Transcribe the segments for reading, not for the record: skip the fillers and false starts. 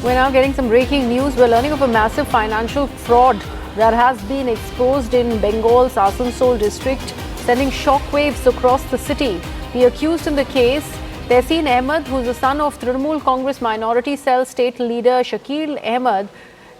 We're now getting some breaking news. We're learning of a massive financial fraud that has been exposed in Bengal's Asansol district, sending shockwaves across the city. The accused in the case, Tehseen Ahmed, who's the son of Trinamool Congress Minority Cell State Leader Shakil Ahmed,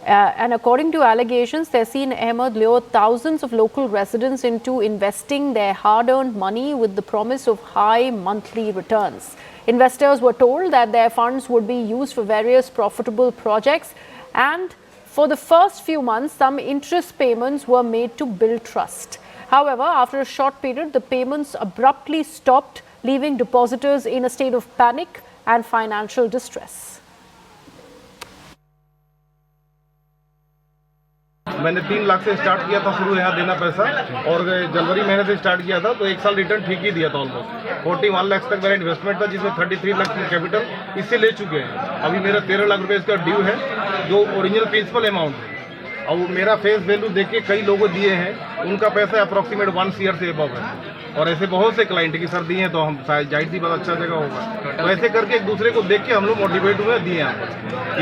and according to allegations, Tehseen Ahmed lured thousands of local residents into investing their hard-earned money with the promise of high monthly returns. Investors were told that their funds would be used for various profitable projects, and for the first few months, some interest payments were made to build trust. However, after a short period, the payments abruptly stopped, leaving depositors in a state of panic and financial distress. मैंने 3 लाख से start किया था शुरू यहाँ देना पैसा, और जनवरी महीने से स्टार्ट किया था तो 1 साल रिटर्न ठीक ही दिया था। ऑलमोस्ट 41 लाख तक मेरा इन्वेस्टमेंट था, जिसमें 33 लाख की कैपिटल इससे ले चुके हैं। अभी मेरा 13 लाख रुपए इसका ड्यू है, जो ओरिजिनल प्रिंसिपल अमाउंट है। और मेरा फेस वैल्यू देख के कई लोगों दिए हैं, उनका पैसा अप्रॉक्सीमेट 1 CR से अबव है। और ऐसे बहुत से क्लाइंट की सर दिए हैं, तो हम शायद जाहिर सी बात अच्छा जगह होगा। तो ऐसे करके एक दूसरे को देख के हम लोग मोटिवेट हुए, दिए हैं।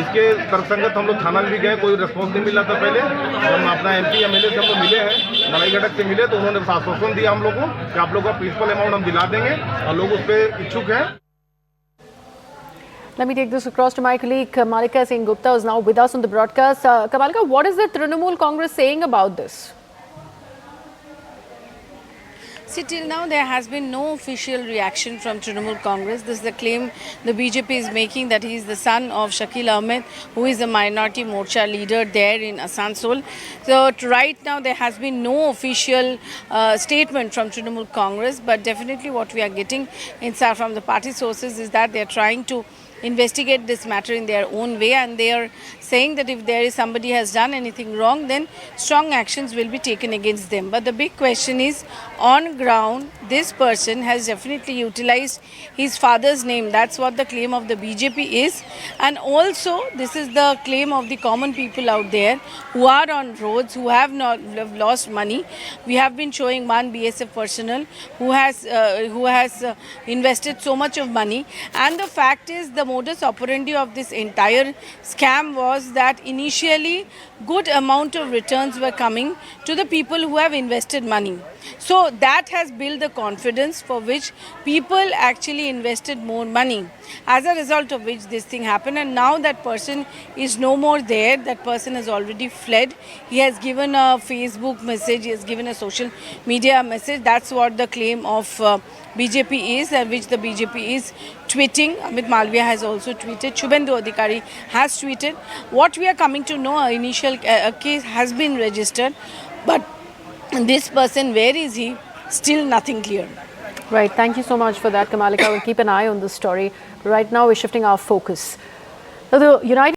इसके तर्कसंगत हम लोग थाना भी गए, कोई रिस्पॉन्स नहीं मिला था पहले। हम अपना MP MLA से हम लोग मिले हैं, मलाई घटक से मिले, तो उन्होंने आश्वासन दिया हम लोग को कि आप लोग का प्रिंसिपल अमाउंट हम दिला देंगे, और लोग उस पर इच्छुक हैं। Let me take this across to my colleague Kamalika Singh Gupta, who is now with us on the broadcast. Kamalika, what is the Trinamool Congress saying about this? See, till now there has been no official reaction from Trinamool Congress. This is the claim the BJP is making, that he is the son of Shakil Ahmed, who is the minority Morcha leader there in Asansol. So right now there has been no official statement from Trinamool Congress, but definitely what we are getting inside from the party sources is that they are trying to investigate this matter in their own way, and they are saying that if there is somebody has done anything wrong, then strong actions will be taken against them. But the big question is, on ground, this person has definitely utilized his father's name. That's what the claim of the BJP is. And also, this is the claim of the common people out there who are on roads, who have lost money. We have been showing one BSF personnel who has invested so much of money. And the fact is, the modus operandi of this entire scam was that initially good amount of returns were coming to the people who have invested money. So that has built the confidence for which people actually invested more money, as a result of which this thing happened. And now that person is no more there. That person has already fled. He has given a Facebook message, he has given a social media message. That's what the claim of BJP is, which the BJP is tweeting. Amit Malviya has also tweeted. Shubhendu Adhikari has tweeted. What we are coming to know, an initial case has been registered, but this person, where is he? Still nothing clear. Right. Thank you so much for that, Kamalika. We'll keep an eye on this story. Right now, we're shifting our focus. Now, the United